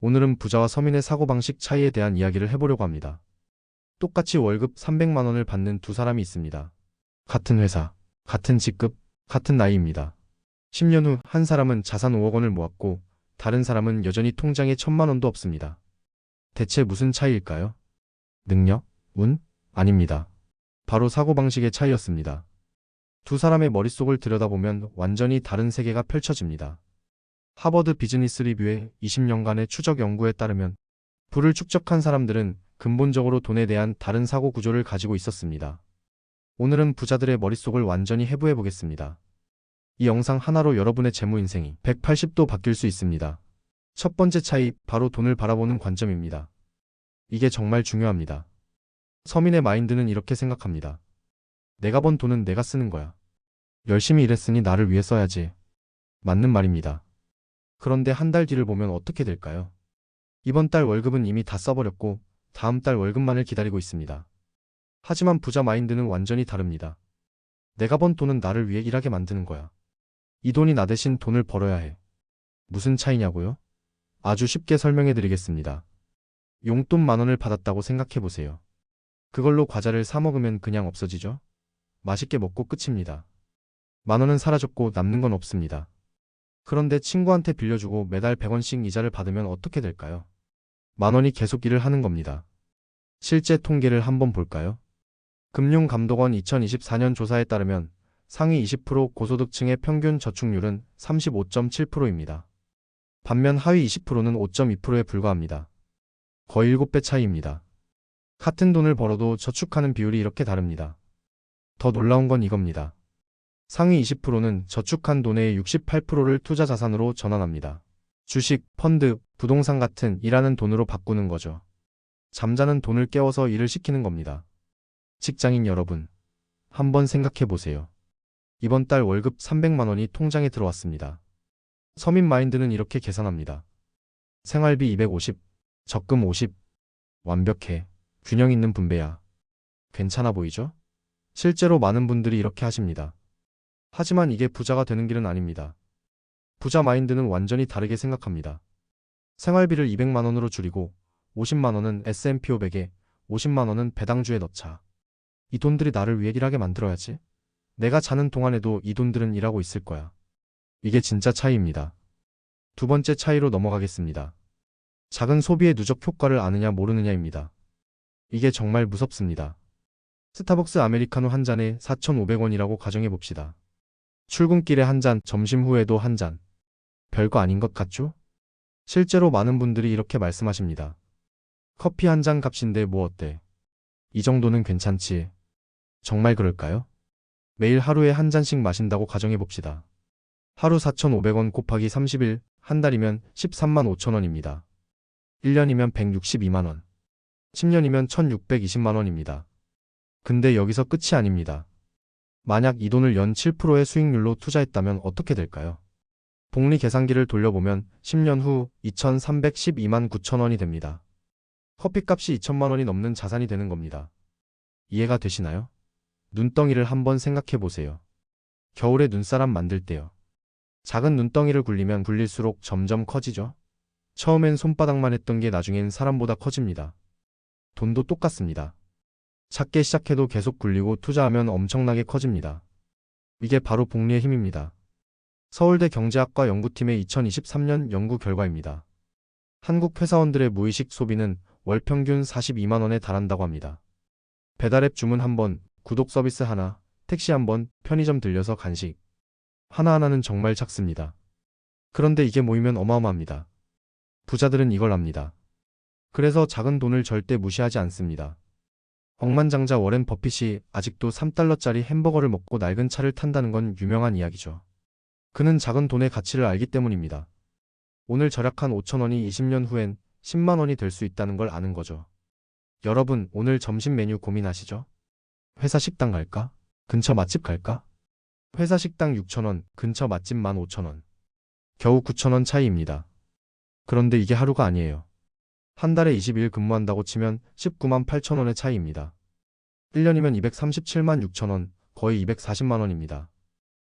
오늘은 부자와 서민의 사고방식 차이에 대한 이야기를 해보려고 합니다. 똑같이 월급 300만 원을 받는 두 사람이 있습니다. 같은 회사, 같은 직급, 같은 나이입니다. 10년 후 한 사람은 자산 5억 원을 모았고 다른 사람은 여전히 통장에 1,000만 원도 없습니다. 대체 무슨 차이일까요? 능력? 운? 아닙니다. 바로 사고방식의 차이였습니다. 두 사람의 머릿속을 들여다보면 완전히 다른 세계가 펼쳐집니다. 하버드 비즈니스 리뷰의 20년간의 추적 연구에 따르면 부를 축적한 사람들은 근본적으로 돈에 대한 다른 사고 구조를 가지고 있었습니다. 오늘은 부자들의 머릿속을 완전히 해부해 보겠습니다. 이 영상 하나로 여러분의 재무 인생이 180도 바뀔 수 있습니다. 첫 번째 차이, 바로 돈을 바라보는 관점입니다. 이게 정말 중요합니다. 서민의 마인드는 이렇게 생각합니다. 내가 번 돈은 내가 쓰는 거야. 열심히 일했으니 나를 위해 써야지. 맞는 말입니다. 그런데 한 달 뒤를 보면 어떻게 될까요? 이번 달 월급은 이미 다 써버렸고 다음 달 월급만을 기다리고 있습니다. 하지만 부자 마인드는 완전히 다릅니다. 내가 번 돈은 나를 위해 일하게 만드는 거야. 이 돈이 나 대신 돈을 벌어야 해. 무슨 차이냐고요? 아주 쉽게 설명해 드리겠습니다. 용돈 10,000원을 받았다고 생각해 보세요. 그걸로 과자를 사 먹으면 그냥 없어지죠? 맛있게 먹고 끝입니다. 10,000원은 사라졌고 남는 건 없습니다. 그런데 친구한테 빌려주고 매달 100원씩 이자를 받으면 어떻게 될까요? 10,000원이 계속 일을 하는 겁니다. 실제 통계를 한번 볼까요? 금융감독원 2024년 조사에 따르면 상위 20% 고소득층의 평균 저축률은 35.7%입니다. 반면 하위 20%는 5.2%에 불과합니다. 거의 7배 차이입니다. 같은 돈을 벌어도 저축하는 비율이 이렇게 다릅니다. 더 놀라운 건 이겁니다. 상위 20%는 저축한 돈의 68%를 투자 자산으로 전환합니다. 주식, 펀드, 부동산 같은 일하는 돈으로 바꾸는 거죠. 잠자는 돈을 깨워서 일을 시키는 겁니다. 직장인 여러분, 한번 생각해 보세요. 이번 달 월급 300만 원이 통장에 들어왔습니다. 서민 마인드는 이렇게 계산합니다. 생활비 250, 적금 50. 완벽해. 균형 있는 분배야. 괜찮아 보이죠? 실제로 많은 분들이 이렇게 하십니다. 하지만 이게 부자가 되는 길은 아닙니다. 부자 마인드는 완전히 다르게 생각합니다. 생활비를 200만 원으로 줄이고 50만 원은 S&P 500에 50만 원은 배당주에 넣자. 이 돈들이 나를 위해 일하게 만들어야지. 내가 자는 동안에도 이 돈들은 일하고 있을 거야. 이게 진짜 차이입니다. 두 번째 차이로 넘어가겠습니다. 작은 소비의 누적 효과를 아느냐 모르느냐입니다. 이게 정말 무섭습니다. 스타벅스 아메리카노 한 잔에 4,500원이라고 가정해 봅시다. 출근길에 한 잔, 점심 후에도 한 잔. 별거 아닌 것 같죠? 실제로 많은 분들이 이렇게 말씀하십니다. 커피 한 잔 값인데 뭐 어때? 이 정도는 괜찮지. 정말 그럴까요? 매일 하루에 한 잔씩 마신다고 가정해 봅시다. 하루 4,500원 곱하기 30일, 한 달이면 13만 5천 원입니다. 1년이면 162만 원. 10년이면 1,620만 원입니다. 근데 여기서 끝이 아닙니다. 만약 이 돈을 연 7%의 수익률로 투자했다면 어떻게 될까요? 복리 계산기를 돌려보면 10년 후 2,312만 9천 원이 됩니다. 커피값이 2천만 원이 넘는 자산이 되는 겁니다. 이해가 되시나요? 눈덩이를 한번 생각해 보세요. 겨울에 눈사람 만들 때요. 작은 눈덩이를 굴리면 굴릴수록 점점 커지죠? 처음엔 손바닥만 했던 게 나중엔 사람보다 커집니다. 돈도 똑같습니다. 작게 시작해도 계속 굴리고 투자하면 엄청나게 커집니다. 이게 바로 복리의 힘입니다. 서울대 경제학과 연구팀의 2023년 연구 결과입니다. 한국 회사원들의 무의식 소비는 월 평균 42만 원에 달한다고 합니다. 배달앱 주문 한 번, 구독 서비스 하나, 택시 한 번, 편의점 들려서 간식. 하나하나는 정말 작습니다. 그런데 이게 모이면 어마어마합니다. 부자들은 이걸 압니다. 그래서 작은 돈을 절대 무시하지 않습니다. 억만장자 워렌 버핏이 아직도 3달러짜리 햄버거를 먹고 낡은 차를 탄다는 건 유명한 이야기죠. 그는 작은 돈의 가치를 알기 때문입니다. 오늘 절약한 5천 원이 20년 후엔 10만 원이 될 수 있다는 걸 아는 거죠. 여러분, 오늘 점심 메뉴 고민하시죠? 회사 식당 갈까? 근처 맛집 갈까? 회사 식당 6천 원, 근처 맛집 15,000원. 겨우 9천 원 차이입니다. 그런데 이게 하루가 아니에요. 한 달에 20일 근무한다고 치면 19만 8천 원의 차이입니다. 1년이면 237만 6천 원, 거의 240만 원입니다.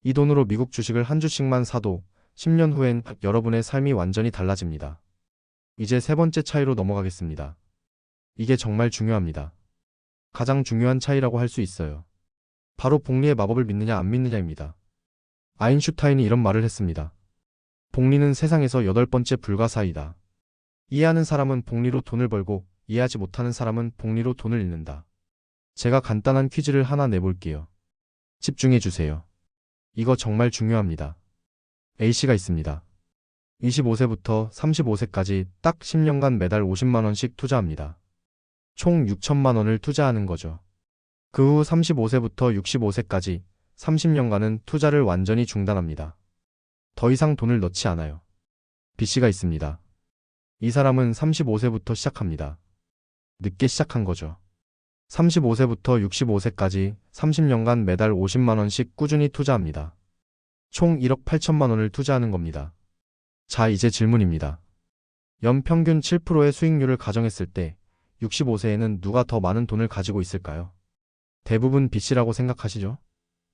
이 돈으로 미국 주식을 한 주씩만 사도 10년 후엔 여러분의 삶이 완전히 달라집니다. 이제 세 번째 차이로 넘어가겠습니다. 이게 정말 중요합니다. 가장 중요한 차이라고 할 수 있어요. 바로 복리의 마법을 믿느냐 안 믿느냐입니다. 아인슈타인이 이런 말을 했습니다. 복리는 세상에서 여덟 번째 불가사의다. 이해하는 사람은 복리로 돈을 벌고 이해하지 못하는 사람은 복리로 돈을 잃는다. 제가 간단한 퀴즈를 하나 내볼게요. 집중해 주세요. 이거 정말 중요합니다. A씨가 있습니다. 25세부터 35세까지 딱 10년간 매달 50만 원씩 투자합니다. 총 6천만 원을 투자하는 거죠. 그 후 35세부터 65세까지 30년간은 투자를 완전히 중단합니다. 더 이상 돈을 넣지 않아요. B씨가 있습니다. 이 사람은 35세부터 시작합니다. 늦게 시작한 거죠. 35세부터 65세까지 30년간 매달 50만 원씩 꾸준히 투자합니다. 총 1억 8천만 원을 투자하는 겁니다. 자, 이제 질문입니다. 연평균 7%의 수익률을 가정했을 때 65세에는 누가 더 많은 돈을 가지고 있을까요? 대부분 B씨라고 생각하시죠?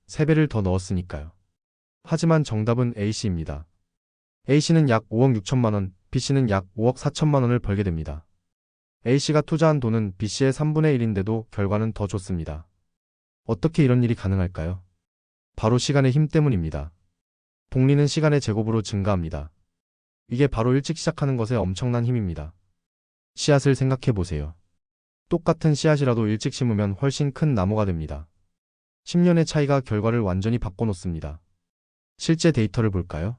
3배를 더 넣었으니까요. 하지만 정답은 A씨입니다. A씨는 약 5억 6천만 원, B씨는 약 5억 4천만 원을 벌게 됩니다. A씨가 투자한 돈은 B씨의 3분의 1인데도 결과는 더 좋습니다. 어떻게 이런 일이 가능할까요? 바로 시간의 힘 때문입니다. 복리는 시간의 제곱으로 증가합니다. 이게 바로 일찍 시작하는 것의 엄청난 힘입니다. 씨앗을 생각해 보세요. 똑같은 씨앗이라도 일찍 심으면 훨씬 큰 나무가 됩니다. 10년의 차이가 결과를 완전히 바꿔놓습니다. 실제 데이터를 볼까요?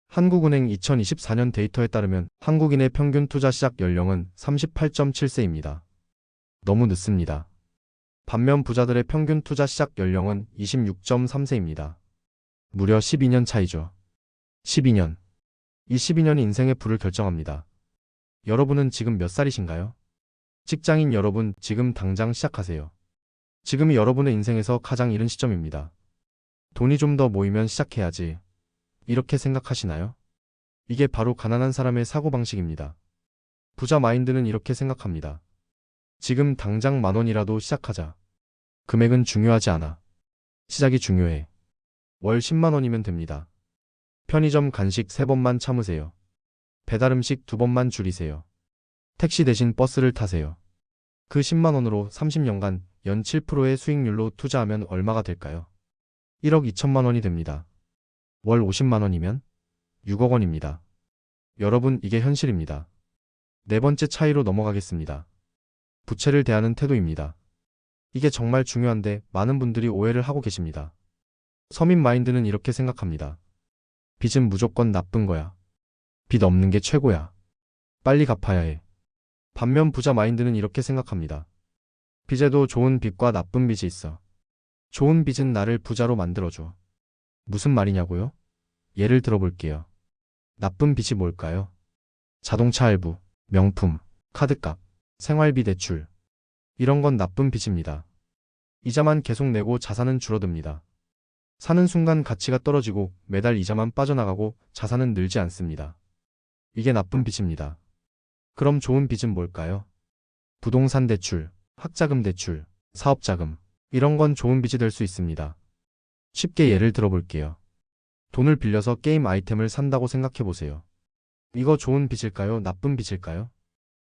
한국은행 2024년 데이터에 따르면 한국인의 평균 투자 시작 연령은 38.7세입니다. 너무 늦습니다. 반면 부자들의 평균 투자 시작 연령은 26.3세입니다. 무려 12년 차이죠. 12년. 이 12년이 인생의 불을 결정합니다. 여러분은 지금 몇 살이신가요? 직장인 여러분, 지금 당장 시작하세요. 지금이 여러분의 인생에서 가장 이른 시점입니다. 돈이 좀 더 모이면 시작해야지. 이렇게 생각하시나요? 이게 바로 가난한 사람의 사고방식입니다. 부자 마인드는 이렇게 생각합니다. 지금 당장 10,000원이라도 시작하자. 금액은 중요하지 않아. 시작이 중요해. 월 10만 원이면 됩니다. 편의점 간식 3번만 참으세요. 배달음식 2번만 줄이세요. 택시 대신 버스를 타세요. 그 10만 원으로 30년간 연 7%의 수익률로 투자하면 얼마가 될까요? 1억 2천만 원이 됩니다. 월 50만 원이면 6억 원입니다. 여러분, 이게 현실입니다. 네 번째 차이로 넘어가겠습니다. 부채를 대하는 태도입니다. 이게 정말 중요한데 많은 분들이 오해를 하고 계십니다. 서민 마인드는 이렇게 생각합니다. 빚은 무조건 나쁜 거야. 빚 없는 게 최고야. 빨리 갚아야 해. 반면 부자 마인드는 이렇게 생각합니다. 빚에도 좋은 빚과 나쁜 빚이 있어. 좋은 빚은 나를 부자로 만들어줘. 무슨 말이냐고요? 예를 들어볼게요. 나쁜 빚이 뭘까요? 자동차 할부, 명품, 카드값, 생활비 대출. 이런 건 나쁜 빚입니다. 이자만 계속 내고 자산은 줄어듭니다. 사는 순간 가치가 떨어지고 매달 이자만 빠져나가고 자산은 늘지 않습니다. 이게 나쁜 빚입니다. 그럼 좋은 빚은 뭘까요? 부동산 대출, 학자금 대출, 사업자금. 이런 건 좋은 빚이 될 수 있습니다. 쉽게 예를 들어볼게요. 돈을 빌려서 게임 아이템을 산다고 생각해 보세요. 이거 좋은 빚일까요? 나쁜 빚일까요?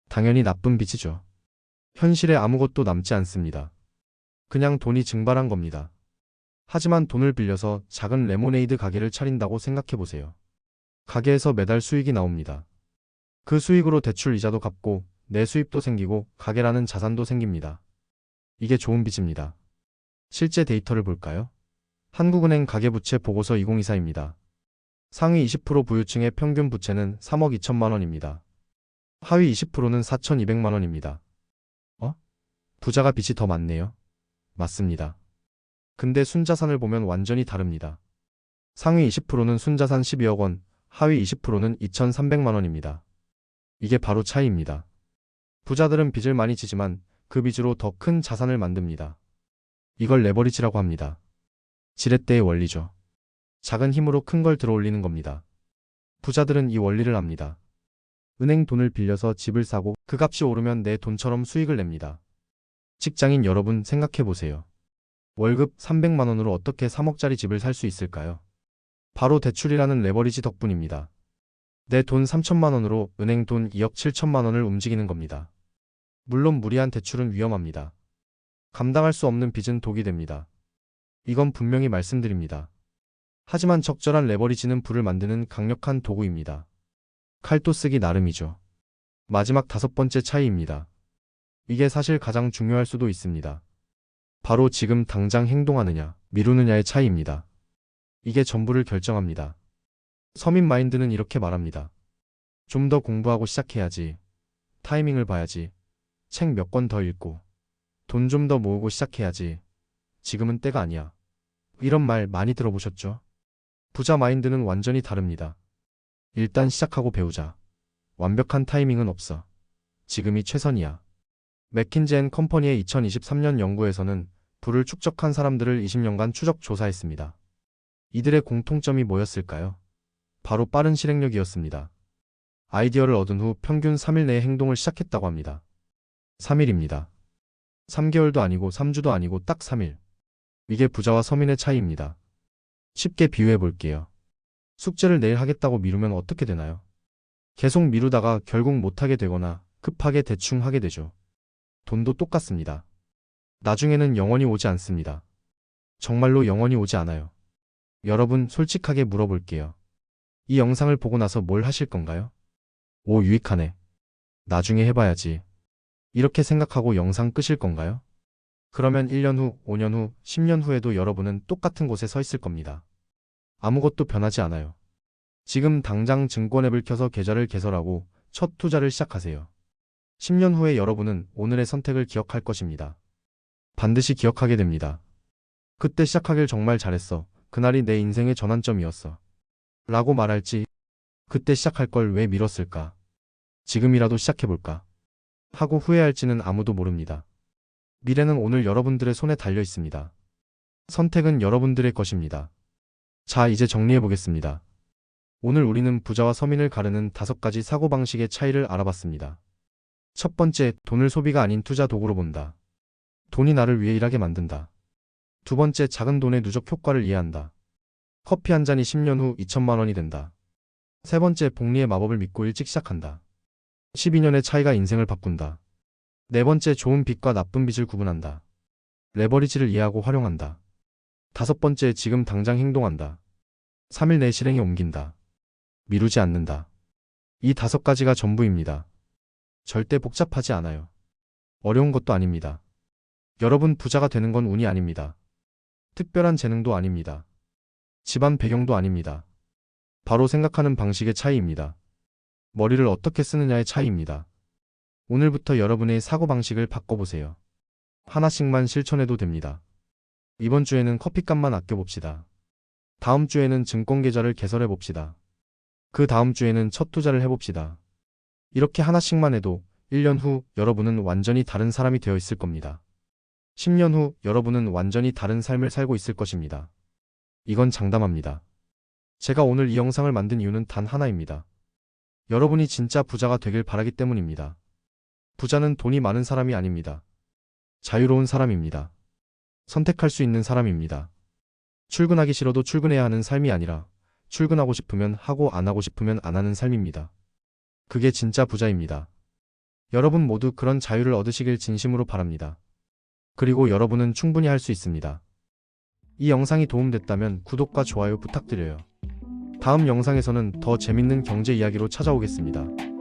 당연히 나쁜 빚이죠. 현실에 아무것도 남지 않습니다. 그냥 돈이 증발한 겁니다. 하지만 돈을 빌려서 작은 레모네이드 가게를 차린다고 생각해 보세요. 가게에서 매달 수익이 나옵니다. 그 수익으로 대출 이자도 갚고 내 수입도 생기고 가게라는 자산도 생깁니다. 이게 좋은 빚입니다. 실제 데이터를 볼까요? 한국은행 가계부채 보고서 2024입니다. 상위 20% 부유층의 평균 부채는 3억 2천만 원입니다. 하위 20%는 4,200만 원입니다. 부자가 빚이 더 많네요. 맞습니다. 근데 순자산을 보면 완전히 다릅니다. 상위 20%는 순자산 12억 원, 하위 20%는 2,300만 원입니다. 이게 바로 차이입니다. 부자들은 빚을 많이 지지만 그 빚으로 더 큰 자산을 만듭니다. 이걸 레버리지라고 합니다. 지렛대의 원리죠. 작은 힘으로 큰 걸 들어올리는 겁니다. 부자들은 이 원리를 압니다. 은행 돈을 빌려서 집을 사고 그 값이 오르면 내 돈처럼 수익을 냅니다. 직장인 여러분, 생각해 보세요. 월급 300만 원으로 어떻게 3억짜리 집을 살 수 있을까요? 바로 대출이라는 레버리지 덕분입니다. 내 돈 3천만 원으로 은행 돈 2억 7천만 원을 움직이는 겁니다. 물론 무리한 대출은 위험합니다. 감당할 수 없는 빚은 독이 됩니다. 이건 분명히 말씀드립니다. 하지만 적절한 레버리지는 부를 만드는 강력한 도구입니다. 칼도 쓰기 나름이죠. 마지막 5번째 차이입니다. 이게 사실 가장 중요할 수도 있습니다. 바로 지금 당장 행동하느냐, 미루느냐의 차이입니다. 이게 전부를 결정합니다. 서민 마인드는 이렇게 말합니다. 좀 더 공부하고 시작해야지. 타이밍을 봐야지. 책 몇 권 더 읽고. 돈 좀 더 모으고 시작해야지. 지금은 때가 아니야. 이런 말 많이 들어보셨죠? 부자 마인드는 완전히 다릅니다. 일단 시작하고 배우자. 완벽한 타이밍은 없어. 지금이 최선이야. 맥킨지 앤 컴퍼니의 2023년 연구에서는 부를 축적한 사람들을 20년간 추적 조사했습니다. 이들의 공통점이 뭐였을까요? 바로 빠른 실행력이었습니다. 아이디어를 얻은 후 평균 3일 내에 행동을 시작했다고 합니다. 3일입니다. 3개월도 아니고 3주도 아니고 딱 3일. 이게 부자와 서민의 차이입니다. 쉽게 비유해 볼게요. 숙제를 내일 하겠다고 미루면 어떻게 되나요? 계속 미루다가 결국 못하게 되거나 급하게 대충 하게 되죠. 돈도 똑같습니다. 나중에는 영원히 오지 않습니다. 정말로 영원히 오지 않아요. 여러분, 솔직하게 물어볼게요. 이 영상을 보고 나서 뭘 하실 건가요? 오, 유익하네. 나중에 해봐야지. 이렇게 생각하고 영상 끄실 건가요? 그러면 1년 후, 5년 후, 10년 후에도 여러분은 똑같은 곳에 서 있을 겁니다. 아무것도 변하지 않아요. 지금 당장 증권앱을 켜서 계좌를 개설하고 첫 투자를 시작하세요. 10년 후에 여러분은 오늘의 선택을 기억할 것입니다. 반드시 기억하게 됩니다. 그때 시작하길 정말 잘했어. 그날이 내 인생의 전환점이었어. 라고 말할지, 그때 시작할 걸 왜 미뤘을까? 지금이라도 시작해볼까? 하고 후회할지는 아무도 모릅니다. 미래는 오늘 여러분들의 손에 달려 있습니다. 선택은 여러분들의 것입니다. 자, 이제 정리해보겠습니다. 오늘 우리는 부자와 서민을 가르는 5가지 사고방식의 차이를 알아봤습니다. 첫 번째, 돈을 소비가 아닌 투자 도구로 본다. 돈이 나를 위해 일하게 만든다. 두 번째, 작은 돈의 누적 효과를 이해한다. 커피 한 잔이 10년 후 2천만 원이 된다. 세 번째, 복리의 마법을 믿고 일찍 시작한다. 12년의 차이가 인생을 바꾼다. 네 번째, 좋은 빚과 나쁜 빚을 구분한다. 레버리지를 이해하고 활용한다. 다섯 번째, 지금 당장 행동한다. 3일 내 실행에 옮긴다. 미루지 않는다. 이 5가지가 전부입니다. 절대 복잡하지 않아요. 어려운 것도 아닙니다. 여러분, 부자가 되는 건 운이 아닙니다. 특별한 재능도 아닙니다. 집안 배경도 아닙니다. 바로 생각하는 방식의 차이입니다. 머리를 어떻게 쓰느냐의 차이입니다. 오늘부터 여러분의 사고방식을 바꿔보세요. 하나씩만 실천해도 됩니다. 이번 주에는 커피값만 아껴봅시다. 다음 주에는 증권계좌를 개설해봅시다. 그 다음 주에는 첫 투자를 해봅시다. 이렇게 하나씩만 해도 1년 후 여러분은 완전히 다른 사람이 되어 있을 겁니다. 10년 후 여러분은 완전히 다른 삶을 살고 있을 것입니다. 이건 장담합니다. 제가 오늘 이 영상을 만든 이유는 단 하나입니다. 여러분이 진짜 부자가 되길 바라기 때문입니다. 부자는 돈이 많은 사람이 아닙니다. 자유로운 사람입니다. 선택할 수 있는 사람입니다. 출근하기 싫어도 출근해야 하는 삶이 아니라 출근하고 싶으면 하고 안 하고 싶으면 안 하는 삶입니다. 그게 진짜 부자입니다. 여러분 모두 그런 자유를 얻으시길 진심으로 바랍니다. 그리고 여러분은 충분히 할 수 있습니다. 이 영상이 도움됐다면 구독과 좋아요 부탁드려요. 다음 영상에서는 더 재밌는 경제 이야기로 찾아오겠습니다.